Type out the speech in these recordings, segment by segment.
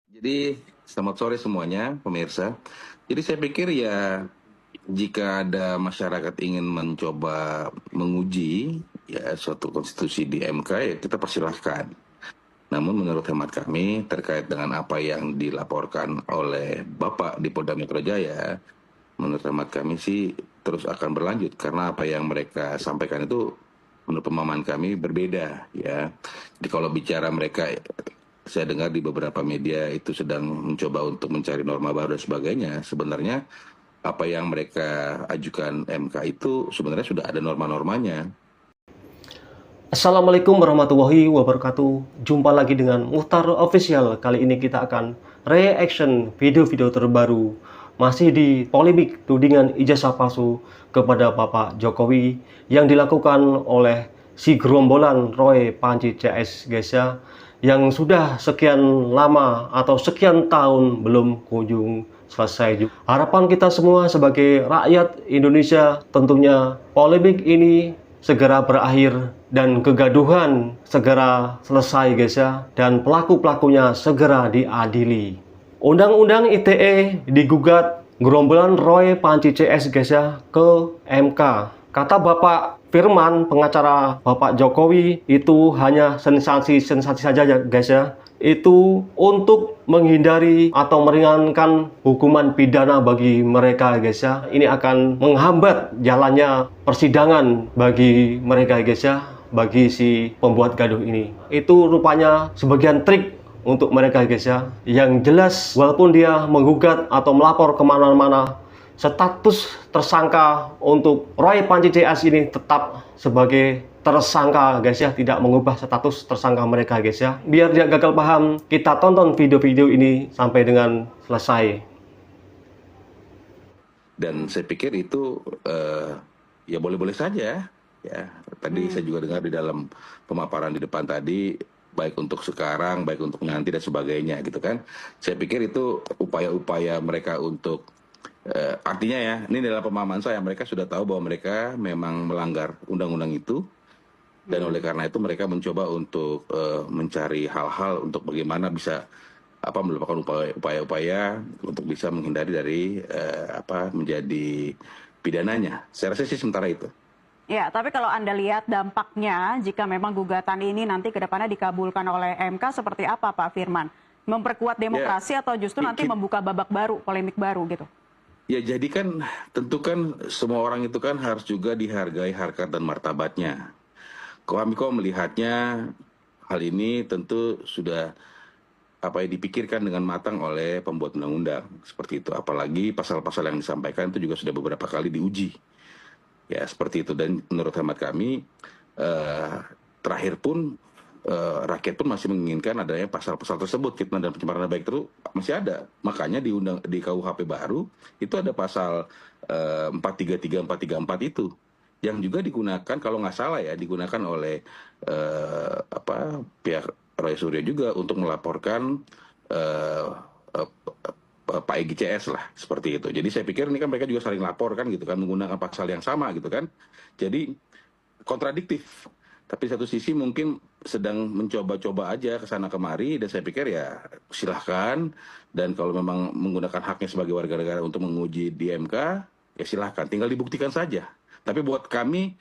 Jadi selamat sore semuanya pemirsa. Jadi saya pikir ya jika ada masyarakat ingin mencoba menguji ya suatu konstitusi di MK ya kita persilahkan. Namun menurut hemat kami terkait dengan apa yang dilaporkan oleh Bapak di Polda Metro Jaya, menurut hemat kami sih terus akan berlanjut karena apa yang mereka sampaikan itu menurut pemahaman kami berbeda ya. Jadi kalau bicara mereka saya dengar di beberapa media itu sedang mencoba untuk mencari norma baru dan sebagainya. Sebenarnya apa yang mereka ajukan MK itu sebenarnya sudah ada norma-normanya. Assalamualaikum warahmatullahi wabarakatuh. Jumpa lagi dengan Muhtar Official. Kali ini kita akan reaction video-video terbaru masih di polemik tudingan ijazah palsu kepada Bapak Jokowi yang dilakukan oleh si gerombolan Roy Panji CS guys ya, yang sudah sekian lama atau sekian tahun belum kunjung selesai juga. Harapan kita semua sebagai rakyat Indonesia tentunya polemik ini segera berakhir dan kegaduhan segera selesai guys ya, dan pelaku-pelakunya segera diadili. Undang-undang ITE digugat gerombolan Roy Panji CS guys ya ke MK. Kata Bapak Firman, pengacara Bapak Jokowi, itu hanya sensasi-sensasi saja ya guys ya. Itu untuk menghindari atau meringankan hukuman pidana bagi mereka guys ya. Ini akan menghambat jalannya persidangan bagi mereka guys ya, bagi si pembuat gaduh ini. Itu rupanya sebagian trik untuk mereka guys ya. Yang jelas walaupun dia menggugat atau melapor kemana-mana, status tersangka untuk Roy Panji CS ini tetap sebagai tersangka guys ya, tidak mengubah status tersangka mereka guys ya. Biar dia gagal paham, kita tonton video-video ini sampai dengan selesai. Dan saya pikir itu ya boleh-boleh saja ya. Tadi saya juga dengar di dalam pemaparan di depan tadi baik untuk sekarang, baik untuk nanti dan sebagainya gitu kan. Saya pikir itu upaya-upaya mereka untuk artinya ya, ini dalam pemahaman saya mereka sudah tahu bahwa mereka memang melanggar undang-undang itu dan oleh karena itu mereka mencoba untuk mencari hal-hal untuk bagaimana bisa melakukan upaya-upaya untuk bisa menghindari dari menjadi pidananya. Saya rasa sih sementara itu. Ya, tapi kalau Anda lihat dampaknya jika memang gugatan ini nanti ke depannya dikabulkan oleh MK seperti apa Pak Firman? Memperkuat Ya, demokrasi atau justru nanti membuka babak baru, polemik baru gitu? ya jadi kan tentu kan semua orang itu kan harus juga dihargai harkat dan martabatnya. Kami kok melihatnya hal ini tentu sudah dipikirkan dengan matang oleh pembuat undang-undang seperti itu. Apalagi pasal-pasal yang disampaikan itu juga sudah beberapa kali diuji. Ya seperti itu dan menurut hemat kami terakhir pun rakyat pun masih menginginkan adanya pasal-pasal tersebut, fitnah dan pencemaran nama baik itu masih ada. Makanya di KUHP baru itu ada pasal 433 434 itu yang juga digunakan kalau nggak salah ya digunakan oleh pihak Roy Suryo juga untuk melaporkan eh, eh, Pak Egy CS lah seperti itu. Jadi saya pikir ini kan mereka juga saling lapor kan gitu kan menggunakan pasal yang sama gitu kan. Jadi kontradiktif. Tapi satu sisi mungkin sedang mencoba-coba aja ke sana kemari dan saya pikir ya silahkan dan kalau memang menggunakan haknya sebagai warga negara untuk menguji di MK ya silahkan tinggal dibuktikan saja. Tapi buat kami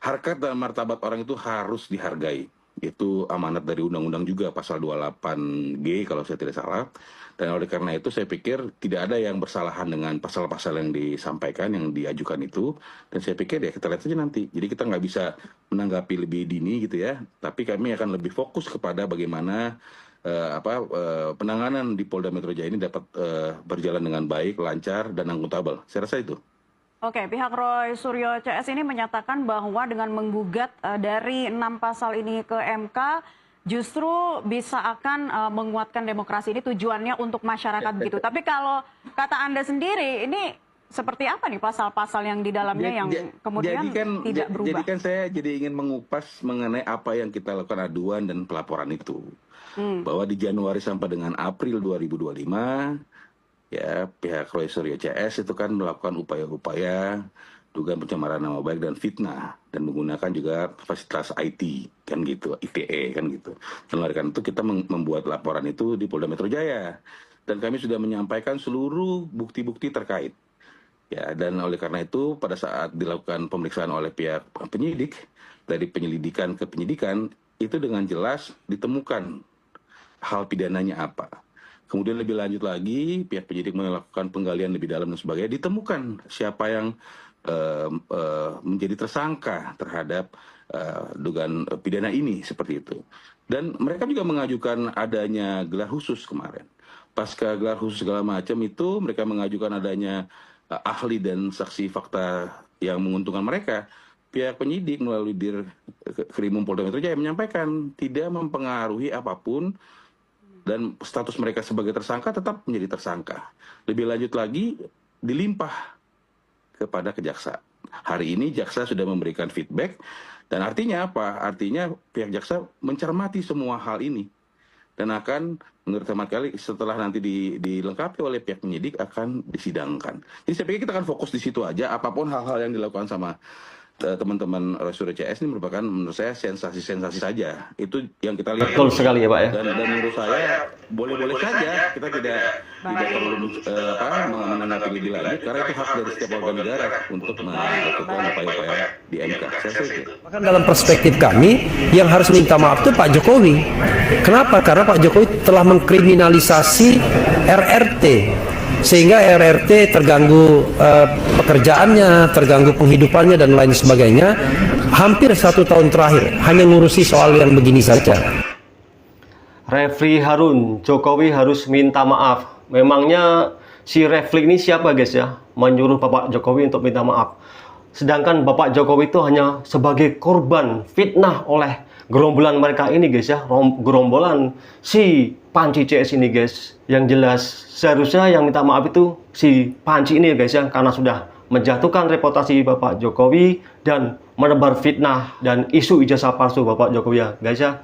harkat dan martabat orang itu harus dihargai. Itu amanat dari undang-undang juga pasal 28G kalau saya tidak salah. Dan oleh karena itu saya pikir tidak ada yang bersalahan dengan pasal-pasal yang disampaikan, yang diajukan itu. Dan saya pikir ya kita lihat saja nanti. Jadi kita nggak bisa menanggapi lebih dini gitu ya. Tapi kami akan lebih fokus kepada bagaimana penanganan di Polda Metro Jaya ini dapat berjalan dengan baik, lancar, dan akuntabel. Saya rasa itu. Oke, pihak Roy Suryo CS ini menyatakan bahwa dengan menggugat dari 6 pasal ini ke MK justru bisa akan menguatkan demokrasi ini tujuannya untuk masyarakat begitu. Tapi kalau kata Anda sendiri ini seperti apa nih pasal-pasal yang di dalamnya yang kemudian tidak berubah? Jadi kan saya jadi ingin mengupas mengenai apa yang kita lakukan aduan dan pelaporan itu. Bahwa di Januari sampai dengan April 2025 ya pihak Roy Suryo CS itu kan melakukan upaya-upaya dugaan pencemaran nama baik dan fitnah, dan menggunakan juga fasilitas IT kan gitu, ITE kan gitu. Dan oleh karena itu kita membuat laporan itu di Polda Metro Jaya, dan kami sudah menyampaikan seluruh bukti-bukti terkait. Ya, dan oleh karena itu pada saat dilakukan pemeriksaan oleh pihak penyidik, dari penyelidikan ke penyidikan, itu dengan jelas ditemukan hal pidananya apa. Kemudian lebih lanjut lagi, pihak penyidik melakukan penggalian lebih dalam dan sebagainya, ditemukan siapa yang menjadi tersangka terhadap dugaan pidana ini, seperti itu. Dan mereka juga mengajukan adanya gelar khusus kemarin. Pasca gelar khusus segala macam itu, mereka mengajukan adanya ahli dan saksi fakta yang menguntungkan mereka. Pihak penyidik melalui Krimum Polda Metro Jaya menyampaikan tidak mempengaruhi apapun, dan status mereka sebagai tersangka tetap menjadi tersangka. Lebih lanjut lagi, dilimpah kepada kejaksa. Hari ini jaksa sudah memberikan feedback, dan artinya apa? Artinya pihak jaksa mencermati semua hal ini, dan akan menurut hemat kali setelah nanti dilengkapi oleh pihak penyidik akan disidangkan. Jadi saya pikir kita akan fokus di situ aja. Apapun hal-hal yang dilakukan sama teman-teman Roy Suryo CS ini merupakan menurut saya sensasi-sensasi saja. Itu yang kita lihat. Betul sekali ya Pak ya. Dan menurut saya boleh-boleh saja kita tidak perlu menanggapi lebih lanjut, karena itu hak dari setiap warga negara untuk melakukan upaya-upaya di MK. Saya setuju. Bahkan dalam perspektif kami, yang harus minta maaf itu Pak Jokowi. Kenapa? Karena Pak Jokowi telah mengkriminalisasi RRT, sehingga RRT terganggu pekerjaannya, terganggu penghidupannya dan lain sebagainya. Hampir 1 tahun terakhir hanya ngurusi soal yang begini saja. Refli Harun, Jokowi harus minta maaf. Memangnya si Refli ini siapa guys ya? Menyuruh Bapak Jokowi untuk minta maaf. Sedangkan Bapak Jokowi itu hanya sebagai korban fitnah oleh gerombolan mereka ini guys ya. Gerombolan si Panci CS ini guys. Yang jelas seharusnya yang minta maaf itu si Panci ini ya guys ya. Karena sudah menjatuhkan reputasi Bapak Jokowi dan menebar fitnah dan isu ijazah palsu Bapak Jokowi ya guys ya.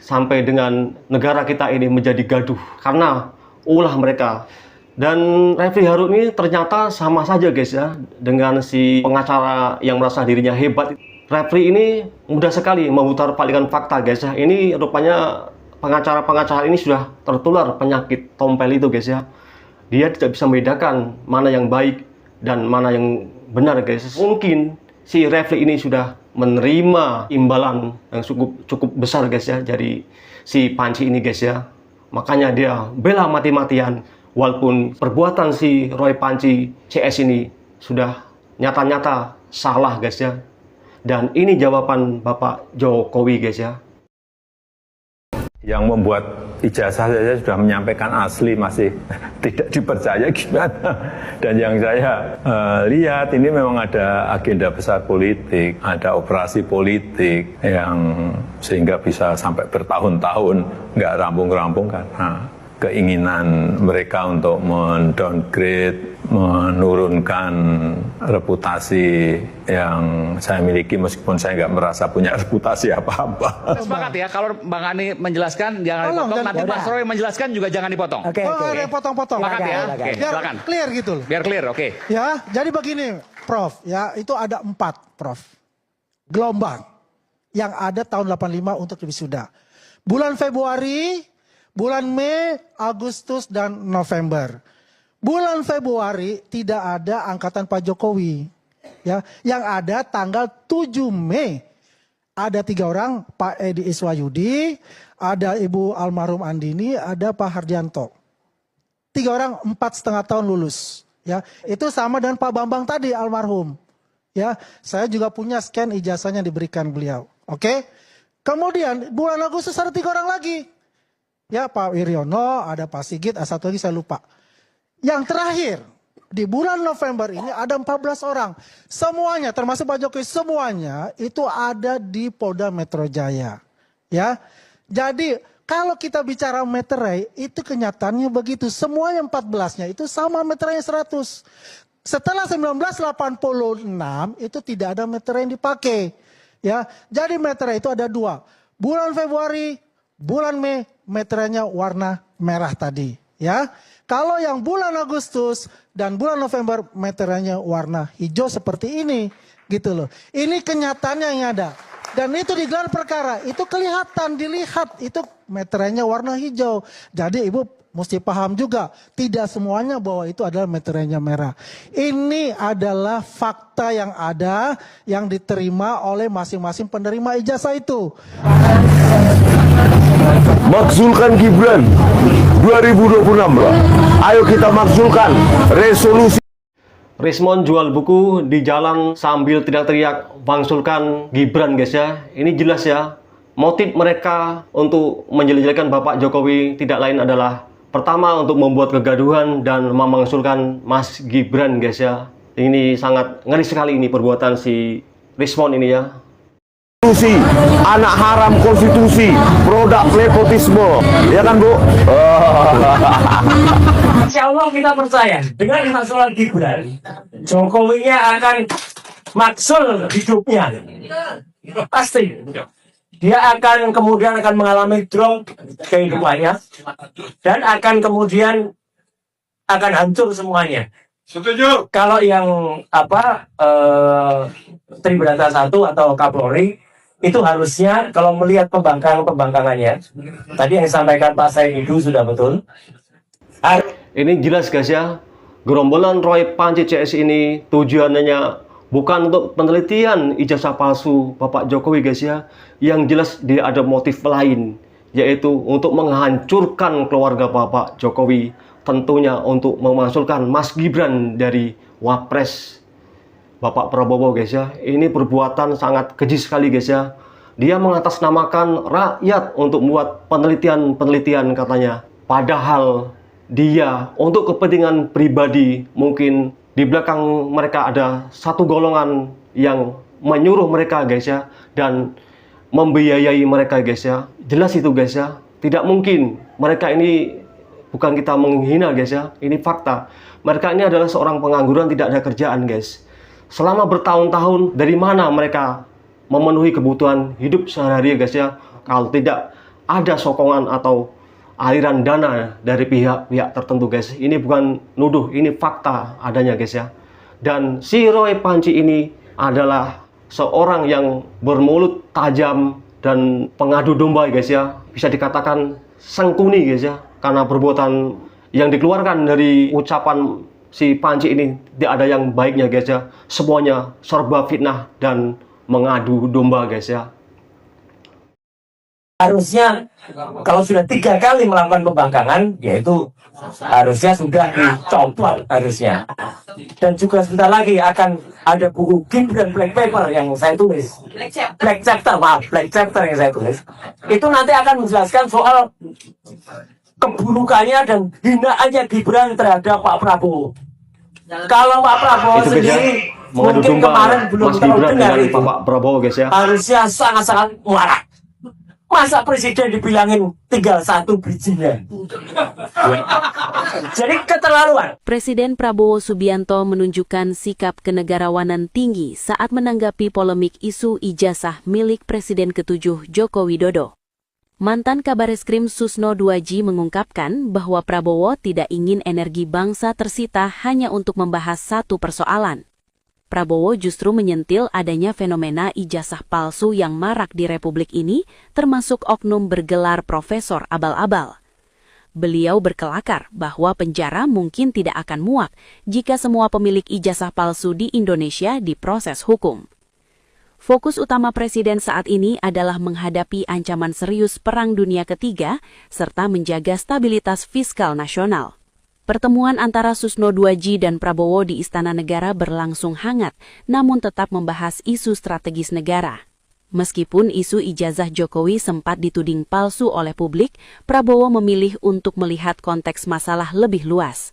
Sampai dengan negara kita ini menjadi gaduh karena ulah mereka. Dan Refli Harun ini ternyata sama saja guys ya dengan si pengacara yang merasa dirinya hebat. Refli ini mudah sekali memutarbalikkan fakta guys ya. Ini rupanya pengacara-pengacara ini sudah tertular penyakit tompel itu guys ya. Dia tidak bisa membedakan mana yang baik dan mana yang benar guys. Mungkin si Refli ini sudah menerima imbalan yang cukup besar guys ya dari si Panci ini guys ya. Makanya dia bela mati-matian, walaupun perbuatan si Roy Panci CS ini sudah nyata-nyata salah guys ya. Dan ini jawaban Bapak Jokowi guys ya. Yang membuat ijazah saja sudah menyampaikan asli masih tidak dipercaya gimana. Dan yang saya lihat ini memang ada agenda besar politik, ada operasi politik yang sehingga bisa sampai bertahun-tahun nggak rampung-rampung karena keinginan mereka untuk mendowngrade, menurunkan reputasi yang saya miliki meskipun saya nggak merasa punya reputasi apa-apa. Sepakat ya, kalau Bang Ani menjelaskan jangan dipotong, nanti Mas Roy menjelaskan juga jangan dipotong. Oke. Ada potong-potong. Sepakat ya, oke, Biar silakan. clear gitu loh. Biar clear, oke. Ya, jadi begini, Prof. Ya, itu ada 4, Prof. Gelombang yang ada tahun 85 untuk wisuda. Bulan Februari, bulan Mei, Agustus, dan November. Bulan Februari tidak ada angkatan Pak Jokowi. Ya, yang ada tanggal 7 Mei. Ada 3 orang, Pak Edi Iswayudi, ada Ibu almarhum Andini, ada Pak Hardianto. 3 orang 4,5 tahun lulus. Ya, itu sama dengan Pak Bambang tadi almarhum. Ya, saya juga punya scan ijazahnya diberikan beliau. Oke. Kemudian bulan Agustus ada 3 orang lagi. Ya, Pak Wiryono, ada Pak Sigit, ada satu lagi saya lupa. Yang terakhir, di bulan November ini ada 14 orang. Semuanya, termasuk Pak Jokowi, semuanya itu ada di Polda Metro Jaya. Ya, jadi kalau kita bicara meterai, itu kenyataannya begitu. Semuanya 14-nya itu sama meterainya 100. Setelah 1986 itu tidak ada meterai yang dipakai. Ya, jadi meterai itu ada 2. Bulan Februari, bulan Mei, meterainya warna merah tadi. ya. Kalau yang bulan Agustus dan bulan November meterannya warna hijau seperti ini, gitu loh. Ini kenyataannya yang ada. Dan itu di gelar perkara, itu kelihatan, dilihat, itu meterannya warna hijau. Jadi ibu mesti paham juga, tidak semuanya bahwa itu adalah meterannya merah. Ini adalah fakta yang ada, yang diterima oleh masing-masing penerima ijazah itu. Makzulkan Gibran 2026 lah. Ayo kita makzulkan resolusi. Rismon jual buku di jalan sambil teriak-teriak makzulkan Gibran guys ya. Ini jelas ya, motif mereka untuk menjelek-jelekan Bapak Jokowi tidak lain adalah pertama untuk membuat kegaduhan dan memakzulkan Mas Gibran guys ya. Ini sangat ngeri sekali ini perbuatan si Rismon ini ya. Anak haram konstitusi, produk nepotisme, ya kan Bu? Insya Allah kita percaya dengan maksulan Gibran, Jokowinya akan maksul hidupnya, pasti. Dia akan kemudian mengalami drop kehidupannya dan akan kemudian akan hancur semuanya. Setuju. Kalau yang Tribrata 1 atau Kapolri itu harusnya kalau melihat pembangkangannya, tadi yang disampaikan Pak Said Didu sudah betul. Ini jelas guys ya, gerombolan Roy Panci CS ini tujuannya bukan untuk penelitian ijazah palsu Bapak Jokowi guys ya. Yang jelas dia ada motif lain, yaitu untuk menghancurkan keluarga Bapak Jokowi. Tentunya untuk memasukkan Mas Gibran dari Wapres Bapak Prabowo guys ya. Ini perbuatan sangat keji sekali guys ya. Dia mengatasnamakan rakyat untuk membuat penelitian katanya. Padahal dia untuk kepentingan pribadi, mungkin di belakang mereka ada satu golongan yang menyuruh mereka guys ya. Dan membiayai mereka guys ya. Jelas itu guys ya. Tidak mungkin mereka ini, bukan kita menghina guys ya. Ini fakta. Mereka ini adalah seorang pengangguran, tidak ada kerjaan guys. Selama bertahun-tahun dari mana mereka memenuhi kebutuhan hidup sehari-hari guys ya, kalau tidak ada sokongan atau aliran dana dari pihak-pihak tertentu guys. Ini bukan nuduh, ini fakta adanya guys ya. Dan si Roy Panci ini adalah seorang yang bermulut tajam dan pengadu domba guys ya. Bisa dikatakan sengkuni guys ya, karena perbuatan yang dikeluarkan dari ucapan si Panci ini tidak ada yang baiknya guys ya. Semuanya serba fitnah dan mengadu domba guys ya. Harusnya kalau sudah 3 kali melakukan pembangkangan, yaitu harusnya sudah dicopot harusnya. Dan juga sebentar lagi akan ada buku Gibran Black Paper yang saya tulis. Black Chapter yang saya tulis. Itu nanti akan menjelaskan soal keburukannya dan hinaannya Gibran terhadap Pak Prabowo. Kalau Pak Prabowo itu sendiri mungkin kemarin belum terdengar itu. Pak Prabowo guys ya. Harusnya sangat-sangat marah. Masa presiden dibilangin tinggal 1 bijinya. Jadi keterlaluan. Presiden Prabowo Subianto menunjukkan sikap kenegarawanan tinggi saat menanggapi polemik isu ijazah milik Presiden ke-7 Joko Widodo. Mantan Kabareskrim Susno 2J mengungkapkan bahwa Prabowo tidak ingin energi bangsa tersita hanya untuk membahas satu persoalan. Prabowo justru menyentil adanya fenomena ijazah palsu yang marak di Republik ini, termasuk oknum bergelar profesor abal-abal. Beliau berkelakar bahwa penjara mungkin tidak akan muak jika semua pemilik ijazah palsu di Indonesia diproses hukum. Fokus utama Presiden saat ini adalah menghadapi ancaman serius Perang Dunia Ketiga serta menjaga stabilitas fiskal nasional. Pertemuan antara Susno 2J dan Prabowo di Istana Negara berlangsung hangat, namun tetap membahas isu strategis negara. Meskipun isu ijazah Jokowi sempat dituding palsu oleh publik, Prabowo memilih untuk melihat konteks masalah lebih luas.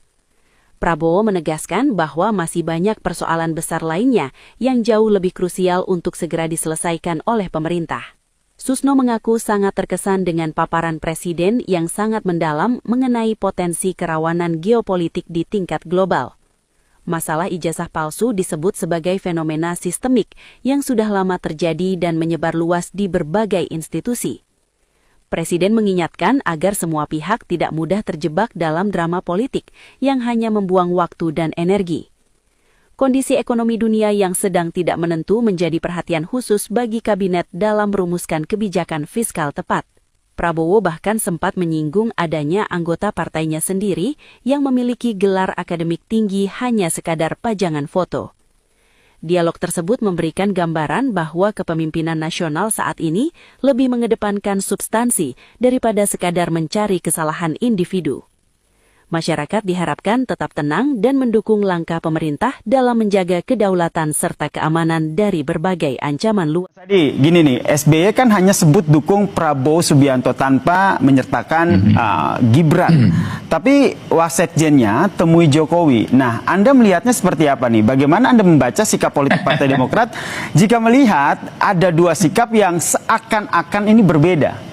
Prabowo menegaskan bahwa masih banyak persoalan besar lainnya yang jauh lebih krusial untuk segera diselesaikan oleh pemerintah. Susno mengaku sangat terkesan dengan paparan Presiden yang sangat mendalam mengenai potensi kerawanan geopolitik di tingkat global. Masalah ijazah palsu disebut sebagai fenomena sistemik yang sudah lama terjadi dan menyebar luas di berbagai institusi. Presiden mengingatkan agar semua pihak tidak mudah terjebak dalam drama politik yang hanya membuang waktu dan energi. Kondisi ekonomi dunia yang sedang tidak menentu menjadi perhatian khusus bagi kabinet dalam merumuskan kebijakan fiskal tepat. Prabowo bahkan sempat menyinggung adanya anggota partainya sendiri yang memiliki gelar akademik tinggi hanya sekadar pajangan foto. Dialog tersebut memberikan gambaran bahwa kepemimpinan nasional saat ini lebih mengedepankan substansi daripada sekadar mencari kesalahan individu. Masyarakat diharapkan tetap tenang dan mendukung langkah pemerintah dalam menjaga kedaulatan serta keamanan dari berbagai ancaman luar. Tadi gini nih, SBY kan hanya sebut dukung Prabowo Subianto tanpa menyertakan Gibran. Tapi wasekjennya temui Jokowi. Nah, Anda melihatnya seperti apa nih? Bagaimana Anda membaca sikap politik Partai Demokrat jika melihat ada dua sikap yang seakan-akan ini berbeda?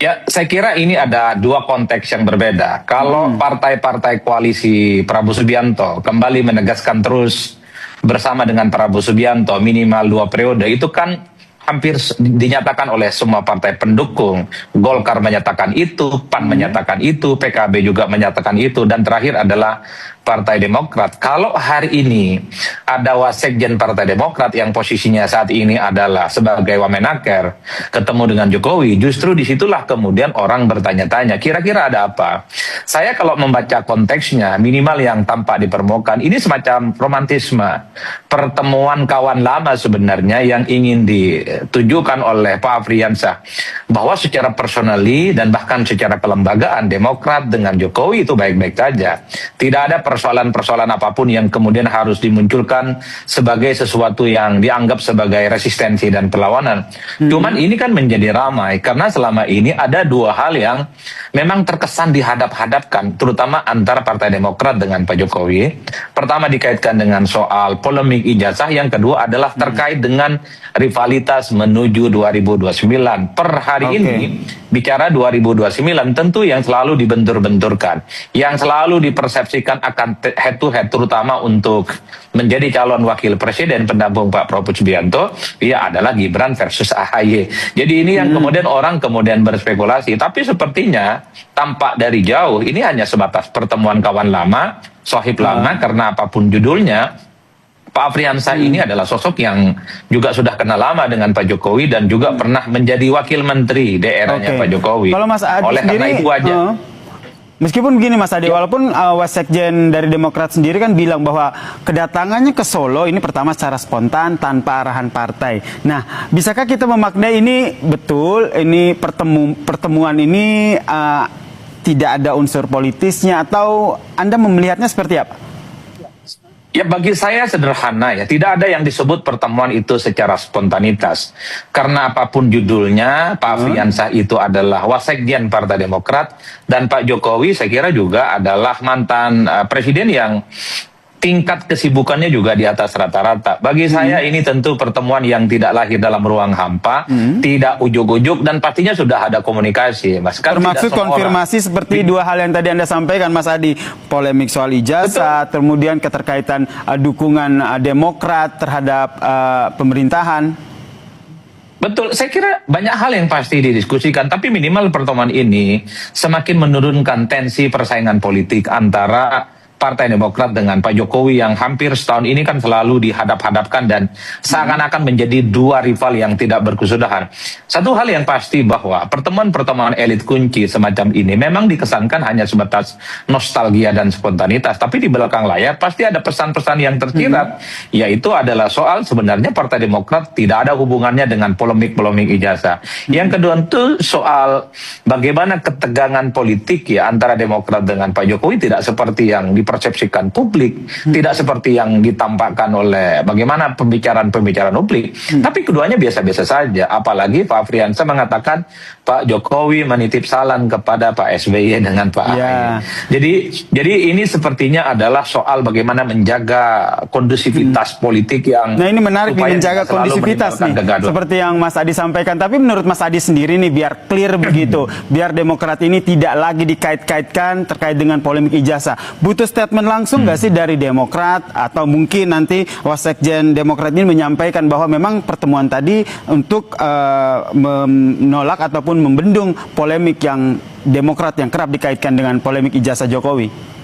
Ya, saya kira ini ada dua konteks yang berbeda. Kalau partai-partai koalisi Prabowo Subianto kembali menegaskan terus bersama dengan Prabowo Subianto minimal 2 periode, itu kan hampir dinyatakan oleh semua partai pendukung. Golkar menyatakan itu, PAN menyatakan itu, PKB juga menyatakan itu, dan terakhir adalah Partai Demokrat. Kalau hari ini ada wasekjen Partai Demokrat yang posisinya saat ini adalah sebagai wamenaker ketemu dengan Jokowi, justru disitulah kemudian orang bertanya-tanya, kira-kira ada apa? Saya kalau membaca konteksnya, minimal yang tampak di permukaan, ini semacam romantisme. Pertemuan kawan lama sebenarnya yang ingin ditujukan oleh Pak Afriansyah, bahwa secara personally dan bahkan secara kelembagaan Demokrat dengan Jokowi itu baik-baik saja. Tidak ada persoalan-persoalan apapun yang kemudian harus dimunculkan sebagai sesuatu yang dianggap sebagai resistensi dan perlawanan. Cuman ini kan menjadi ramai karena selama ini ada dua hal yang memang terkesan dihadap-hadapkan, terutama antara Partai Demokrat dengan Pak Jokowi. Pertama dikaitkan dengan soal polemik ijazah, yang kedua adalah terkait dengan rivalitas menuju 2029. Per hari ini bicara 2029 tentu yang selalu dibentur-benturkan, yang selalu dipersepsikan akan head to head, terutama untuk menjadi calon wakil presiden pendamping Pak Prabowo Subianto, ya adalah Gibran versus AHY. Jadi ini yang kemudian orang kemudian berspekulasi, tapi sepertinya tampak dari jauh ini hanya sebatas pertemuan kawan lama, sohib lama, karena apapun judulnya, Pak Afriansyah ini adalah sosok yang juga sudah kenal lama dengan Pak Jokowi dan juga pernah menjadi wakil menteri daerahnya Pak Jokowi. Kalau Mas Adi oleh sendiri, karena itu aja. Meskipun begini Mas Adi, walaupun wasekjen dari Demokrat sendiri kan bilang bahwa kedatangannya ke Solo ini pertama secara spontan tanpa arahan partai. Nah, bisakah kita memaknai ini betul, ini pertemuan ini tidak ada unsur politisnya, atau Anda melihatnya seperti apa? Ya, bagi saya sederhana ya, tidak ada yang disebut pertemuan itu secara spontanitas. Karena apapun judulnya, Pak Afriansyah itu adalah wasekjen Partai Demokrat, dan Pak Jokowi saya kira juga adalah mantan presiden yang tingkat kesibukannya juga di atas rata-rata. Bagi saya ini tentu pertemuan yang tidak lahir dalam ruang hampa, tidak ujuk-ujuk, dan pastinya sudah ada komunikasi, Mas. Kan termaksud konfirmasi seperti dua hal yang tadi Anda sampaikan, Mas Adi, polemik soal ijazah, kemudian keterkaitan dukungan Demokrat terhadap pemerintahan. Betul, saya kira banyak hal yang pasti didiskusikan, tapi minimal pertemuan ini semakin menurunkan tensi persaingan politik antara Partai Demokrat dengan Pak Jokowi yang hampir setahun ini kan selalu dihadap-hadapkan dan seakan-akan menjadi dua rival yang tidak berkesudahan. Satu hal yang pasti bahwa pertemuan-pertemuan elit kunci semacam ini memang dikesankan hanya sebatas nostalgia dan spontanitas, tapi di belakang layar pasti ada pesan-pesan yang tersirat, yaitu adalah soal sebenarnya Partai Demokrat tidak ada hubungannya dengan polemik-polemik ijazah. Yang kedua itu soal bagaimana ketegangan politik ya antara Demokrat dengan Pak Jokowi tidak seperti yang dipersepsikan publik, tidak seperti yang ditampakkan oleh bagaimana pembicaraan-pembicaraan publik. Tapi keduanya biasa-biasa saja, apalagi Pak Afriansyah mengatakan Pak Jokowi menitip salam kepada Pak SBY dengan Pak AHY. Jadi ini sepertinya adalah soal bagaimana menjaga kondusivitas politik yang ini menarik nih, menjaga kondusivitas nih, seperti yang Mas Adi sampaikan. Tapi menurut Mas Adi sendiri nih, biar clear begitu, biar Demokrat ini tidak lagi dikait-kaitkan terkait dengan polemik ijazah, butuh statement langsung nggak sih dari Demokrat atau mungkin nanti Wasekjen Demokrat ini menyampaikan bahwa memang pertemuan tadi untuk menolak ataupun membendung polemik yang Demokrat yang kerap dikaitkan dengan polemik ijazah Jokowi?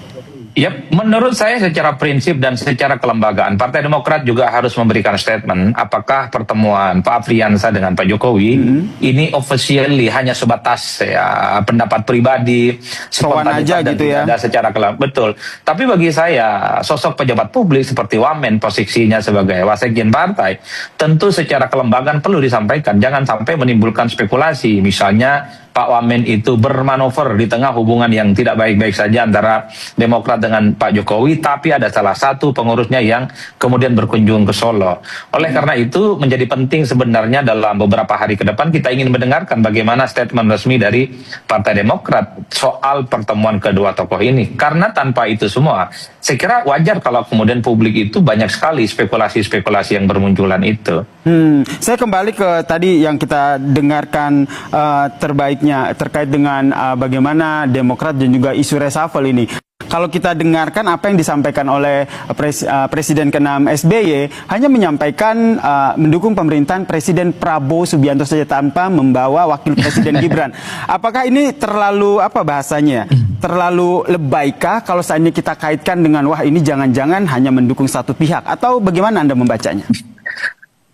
Ya, menurut saya secara prinsip dan secara kelembagaan, Partai Demokrat juga harus memberikan statement apakah pertemuan Pak Afriansa dengan Pak Jokowi ini officially hanya sebatas ya pendapat pribadi, aja dan gitu ya. tidak ada secara betul. Tapi bagi saya sosok pejabat publik seperti Wamen posisinya sebagai wasekjen partai, tentu secara kelembagaan perlu disampaikan, jangan sampai menimbulkan spekulasi. Misalnya Pak Wamen itu bermanuver di tengah hubungan yang tidak baik-baik saja antara Demokrat dengan Pak Jokowi, tapi ada salah satu pengurusnya yang kemudian berkunjung ke Solo. Oleh karena itu menjadi penting sebenarnya dalam beberapa hari ke depan kita ingin mendengarkan bagaimana statement resmi dari Partai Demokrat soal pertemuan kedua tokoh ini. Karena tanpa itu semua, saya kira wajar kalau kemudian publik itu banyak sekali spekulasi-spekulasi yang bermunculan itu. Saya kembali ke tadi yang kita dengarkan terbaiknya terkait dengan bagaimana Demokrat dan juga isu reshuffle ini. Kalau kita dengarkan apa yang disampaikan oleh Presiden ke-6 SBY, hanya menyampaikan mendukung pemerintahan Presiden Prabowo Subianto saja tanpa membawa Wakil Presiden Gibran. Apakah ini terlalu, apa bahasanya, terlalu lebaikah kalau seandainya kita kaitkan dengan wah ini jangan-jangan hanya mendukung satu pihak, atau bagaimana Anda membacanya?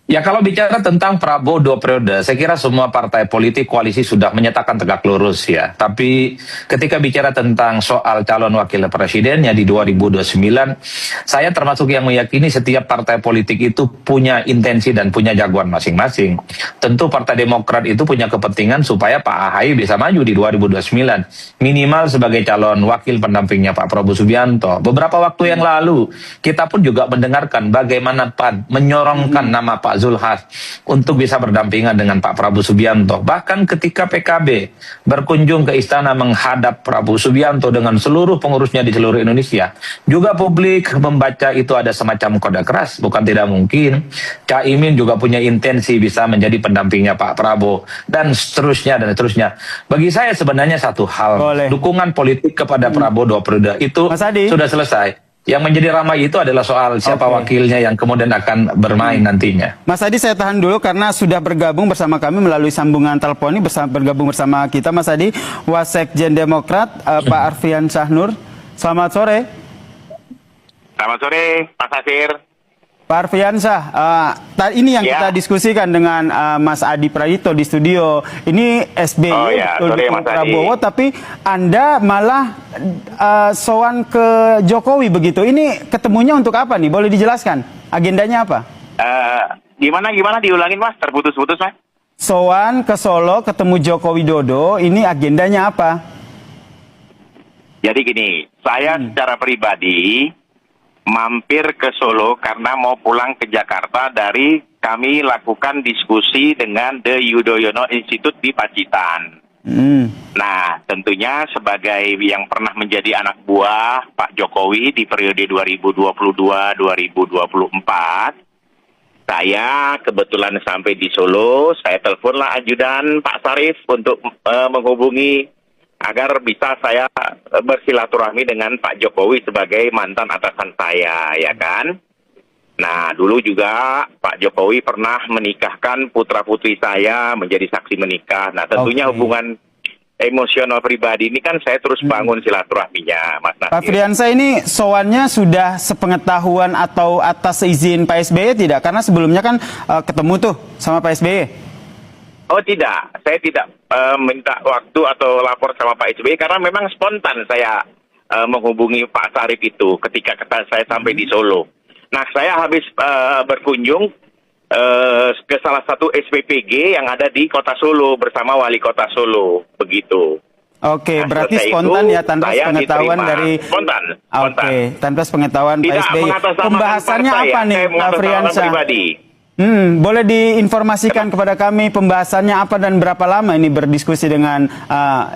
Ya, kalau bicara tentang Prabowo 2 periode, saya kira semua partai politik koalisi sudah menyatakan tegak lurus ya. Tapi ketika bicara tentang soal calon wakil presidennya di 2029, saya termasuk yang meyakini setiap partai politik itu punya intensi dan punya jagoan masing-masing. Tentu Partai Demokrat itu punya kepentingan supaya Pak AHY bisa maju di 2029, minimal sebagai calon wakil pendampingnya Pak Prabowo Subianto. Beberapa waktu yang lalu, kita pun juga mendengarkan bagaimana PAN menyorongkan nama Pak Zulhas untuk bisa berdampingan dengan Pak Prabowo Subianto. Bahkan ketika PKB berkunjung ke istana menghadap Prabowo Subianto dengan seluruh pengurusnya di seluruh Indonesia, juga publik membaca itu ada semacam kode keras. Bukan tidak mungkin Caimin juga punya intensi bisa menjadi pendampingnya Pak Prabowo, dan seterusnya dan seterusnya. Bagi saya sebenarnya satu hal, dukungan politik kepada Prabowo 2 periode itu sudah selesai. Yang menjadi ramai itu adalah soal siapa wakilnya yang kemudian akan bermain nantinya. Mas Adi, saya tahan dulu karena sudah bergabung bersama kami melalui sambungan telepon ini, bergabung bersama kita Mas Adi, Wasekjen Demokrat, Pak Arfiansyah Nur. Selamat sore. Selamat sore, Pak Sasir. Pak Arfiansyah, ini yang kita diskusikan dengan Mas Adi Prayito di studio. Ini SBY dukung Prabowo, tapi Anda malah sowan ke Jokowi begitu. Ini ketemunya untuk apa nih? Boleh dijelaskan? Agendanya apa? Gimana diulangin Mas? Terputus-putus Mas. Sowan ke Solo ketemu Joko Widodo. Ini agendanya apa? Jadi gini, saya secara pribadi mampir ke Solo karena mau pulang ke Jakarta dari kami lakukan diskusi dengan The Yudhoyono Institute di Pacitan. Nah, tentunya sebagai yang pernah menjadi anak buah Pak Jokowi di periode 2022-2024, saya kebetulan sampai di Solo, saya teleponlah ajudan Pak Sarif untuk menghubungi agar bisa saya bersilaturahmi dengan Pak Jokowi sebagai mantan atasan saya, ya kan? Nah, dulu juga Pak Jokowi pernah menikahkan putra-putri saya menjadi saksi menikah. Nah, tentunya hubungan emosional pribadi ini kan saya terus bangun silaturahminya, Mas Nasir. Pak Friansyah, ini sowannya sudah sepengetahuan atau atas izin Pak SBY tidak? Karena sebelumnya kan ketemu tuh sama Pak SBY. Oh tidak, saya tidak minta waktu atau lapor sama Pak SBY karena memang spontan saya menghubungi Pak Sarif itu ketika saya sampai di Solo. Nah, saya habis berkunjung ke salah satu SPPG yang ada di Kota Solo bersama Wali Kota Solo, begitu. Oke, berarti spontan ya, tanpa pengetahuan dari... Spontan. Oke, tanpa pengetahuan Pak SBY. Pembahasannya apa nih, Pak Friansyah? Boleh diinformasikan kepada kami pembahasannya apa dan berapa lama ini berdiskusi dengan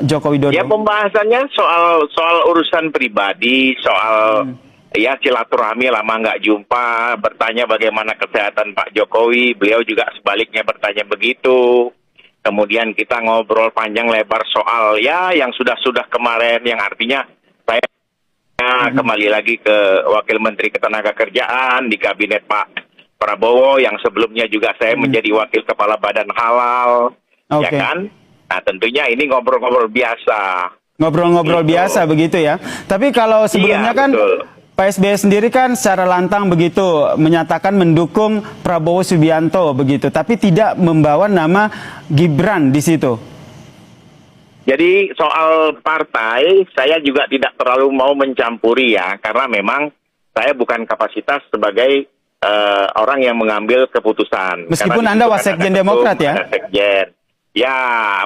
Joko Widodo? Ya, pembahasannya soal urusan pribadi, soal ya silaturahmi lama nggak jumpa, bertanya bagaimana kesehatan Pak Jokowi, beliau juga sebaliknya bertanya begitu. Kemudian kita ngobrol panjang lebar soal ya yang sudah kemarin, yang artinya saya tentunya kembali lagi ke Wakil Menteri Ketenagakerjaan di Kabinet Pak Prabowo yang sebelumnya juga saya menjadi Wakil Kepala Badan Halal, ya kan? Nah tentunya ini ngobrol-ngobrol biasa. Ngobrol-ngobrol biasa begitu ya. Tapi kalau sebelumnya kan Pak SBY sendiri kan secara lantang begitu menyatakan mendukung Prabowo Subianto begitu, tapi tidak membawa nama Gibran di situ. Jadi soal partai, saya juga tidak terlalu mau mencampuri ya, karena memang saya bukan kapasitas sebagai orang yang mengambil keputusan. Meskipun Anda Wasekjen Demokrat ya? Ada sekjen. Ya,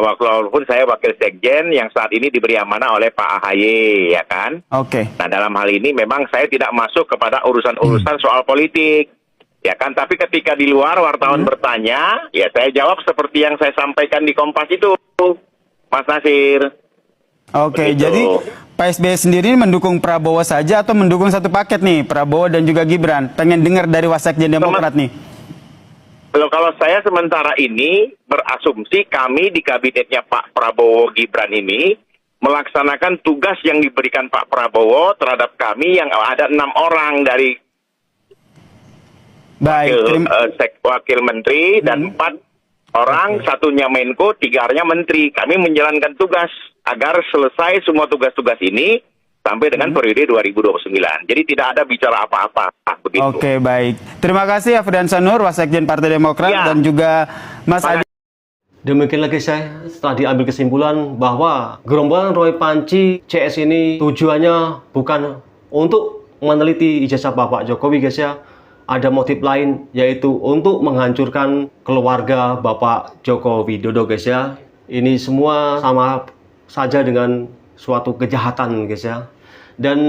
walaupun saya wakil sekjen yang saat ini diberi amanah oleh Pak AHY, ya kan? Oke. Nah, dalam hal ini memang saya tidak masuk kepada urusan-urusan soal politik. Ya kan, tapi ketika di luar wartawan bertanya, ya saya jawab seperti yang saya sampaikan di Kompas itu. Mas Nasir. Oke, jadi Pak SBY sendiri mendukung Prabowo saja atau mendukung satu paket nih, Prabowo dan juga Gibran? Pengen dengar dari Wasekjen Demokrat nih. Kalau saya sementara ini berasumsi kami di kabinetnya Pak Prabowo Gibran ini melaksanakan tugas yang diberikan Pak Prabowo terhadap kami yang ada 6 orang dari wakil menteri dan 4 orang, satunya Menko, 3-nya menteri. Kami menjalankan tugas agar selesai semua tugas-tugas ini sampai dengan periode 2029. Jadi tidak ada bicara apa-apa. Begitu. Oke, baik. Terima kasih Afdan Sanur, Wasekjen Partai Demokrat, dan juga Mas Adi. Demikian lagi saya setelah diambil kesimpulan bahwa gerombolan Roy Panci CS ini tujuannya bukan untuk meneliti ijazah Bapak Jokowi guys ya. Ada motif lain yaitu untuk menghancurkan keluarga Bapak Joko Widodo guys ya. Ini semua sama saja dengan suatu kejahatan guys ya. Dan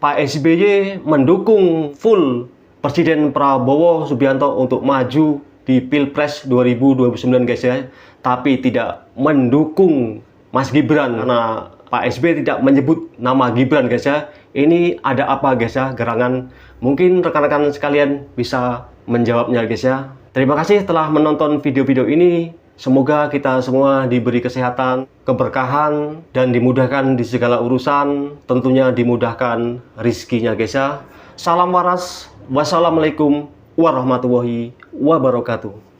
Pak SBY mendukung full Presiden Prabowo Subianto untuk maju di Pilpres 2029 guys ya. Tapi tidak mendukung Mas Gibran karena Pak SBY tidak menyebut nama Gibran guys ya. Ini ada apa guys ya, gerangan? Mungkin rekan-rekan sekalian bisa menjawabnya guys ya. Terima kasih telah menonton video-video ini. Semoga kita semua diberi kesehatan, keberkahan, dan dimudahkan di segala urusan. Tentunya dimudahkan rizkinya guys ya. Salam waras. Wassalamualaikum warahmatullahi wabarakatuh.